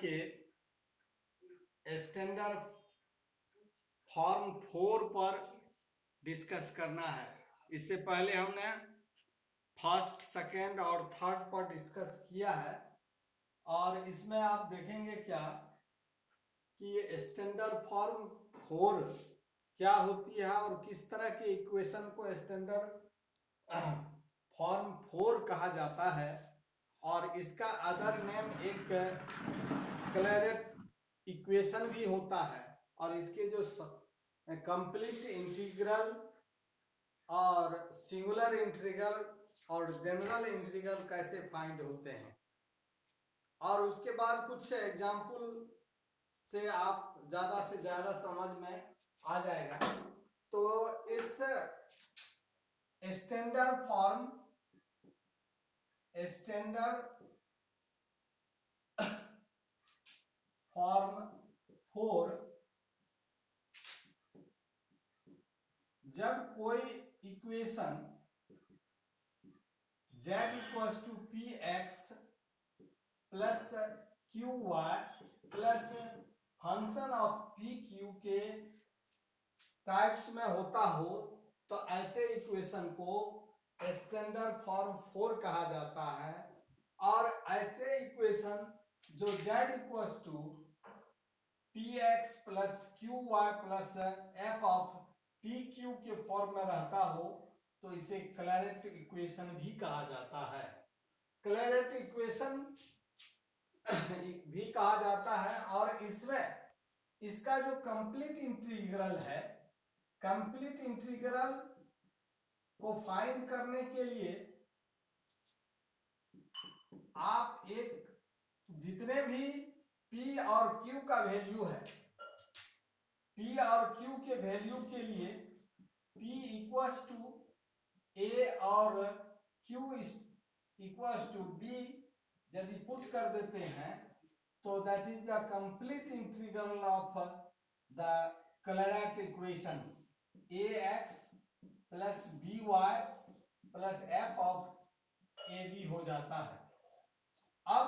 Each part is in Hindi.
के स्टैंडर्ड फॉर्म 4 पर डिस्कस करना है। इससे पहले हमने फर्स्ट, सेकेंड और थर्ड पर डिस्कस किया है और इसमें आप देखेंगे क्या कि ये स्टैंडर्ड फॉर्म 4 क्या होती है और किस तरह के इक्वेशन को स्टैंडर्ड फॉर्म 4 कहा जाता है, और इसका अदर नेम एक क्लैरेट इक्वेशन भी होता है, और इसके जो कंप्लीट इंटीग्रल और सिंगुलर इंटीग्रल और जनरल इंटीग्रल कैसे फाइंड होते हैं, और उसके बाद कुछ एग्जाम्पल से आप ज्यादा से ज्यादा समझ में आ जाएगा। तो इस स्टैंडर्ड फॉर्म 4 जब कोई equation z equals to p x plus q y plus function of p q के टाइप्स में होता हो, तो ऐसे इक्वेशन को स्टैंडर्ड फॉर्म 4 कहा जाता है। और ऐसे इक्वेशन जो z equals to p x plus q y plus f of p q के फॉर्म में रहता हो, तो इसे क्लैरेट इक्वेशन भी कहा जाता है। क्लैरेट इक्वेशन भी कहा जाता है, और इसमें इसका जो कंप्लीट इंटीग्रल है, कंप्लीट इंटीग्रल को फाइंड करने के लिए आप एक जितने भी p और q का वैल्यू है, p और q के वैल्यू के लिए p इक्वल्स टू a और q इक्वल्स टू b यदि पुट कर देते हैं, तो that is the complete integral of the Claret equation ax plus by plus f of ab हो जाता है। अब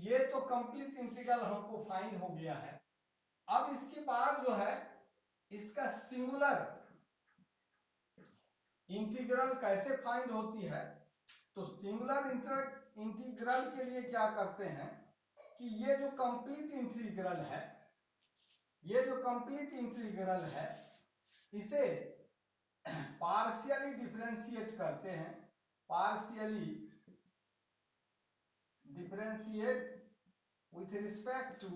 ये तो कंप्लीट इंटीग्रल हमको फाइंड हो गया है। अब इसके बाद जो है इसका सिंगुलर इंटीग्रल कैसे फाइंड होती है, तो सिंगुलर इंटीग्रल के लिए क्या करते हैं कि ये जो कंप्लीट इंटीग्रल है, ये जो कंप्लीट इंटीग्रल है, इसे पार्शियली डिफरेंशिएट करते हैं, partially differentiate with respect to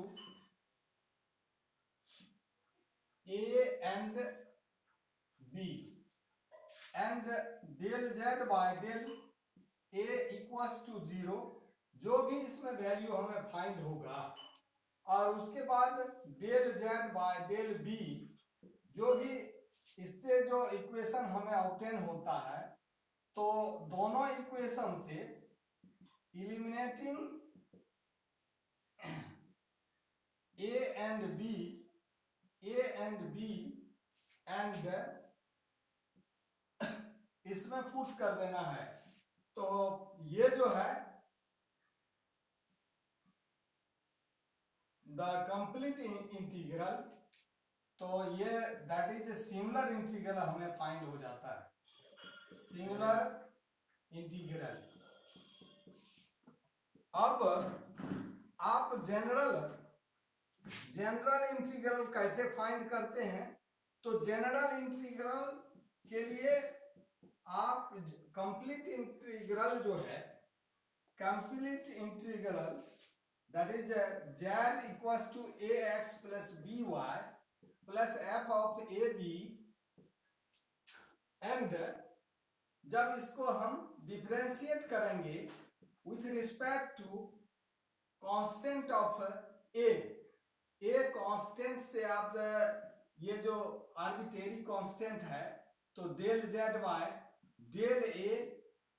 a and b, and del z by del a equals to 0, जो भी इसमें वैल्यू हमें फाइंड होगा, और उसके बाद del z by del b, जो भी इससे जो इक्वेशन हमें ऑब्टेन होता है, तो दोनों इक्वेशन से eliminating a and b and इसमें पुट कर देना है। तो ये जो है द कंप्लीट इंटीग्रल, तो ये दैट इज सिंगुलर इंटीग्रल हमें फाइंड हो जाता है, सिंगुलर इंटीग्रल। अब आप जनरल इंटीग्रल कैसे फाइंड करते हैं, तो जनरल इंटीग्रल के लिए आप कंप्लीट इंटीग्रल जो है, complete integral that is z equals to ax plus by plus f of ab, and जब इसको हम डिफरेंशिएट करेंगे with respect to constant of a constant से आप ये जो आर्बिट्रेरी कांस्टेंट है, तो del z by del a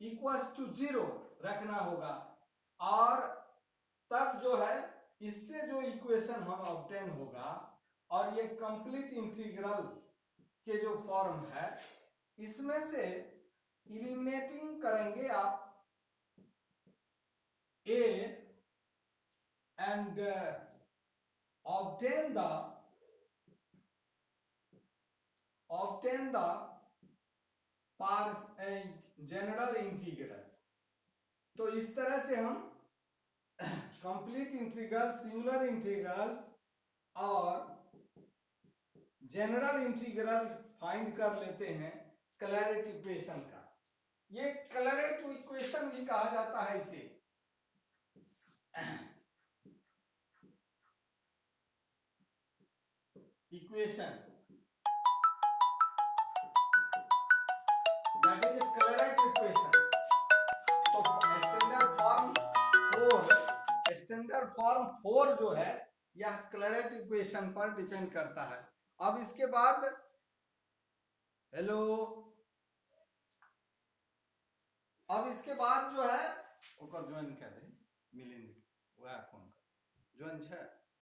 equals to 0 रखना होगा, और तब जो है इससे जो इक्वेशन हम ऑब्टेन होगा, और ये कंप्लीट इंटीग्रल के जो फॉर्म है, इसमें से इलिमिनेटिंग करेंगे आप a and obtain the general integral. तो इस तरह से हम कंप्लीट इंटीग्रल, सिंगुलर इंटीग्रल और जनरल इंटीग्रल फाइंड कर लेते हैं क्लैरेट इक्वेशन का। ये क्लैरेट इक्वेशन भी कहा जाता है इसे। Equation that is Claret equation. तो स्टैंडर्ड फॉर्म 4 जो है यह क्लैरेट इक्वेशन पर डिपेंड करता है। अब इसके बाद हेलो, अब इसके बाद जो है ओकर ज्वाइन कर दे मिलिंद, वह फोन कर ज्वाइन है।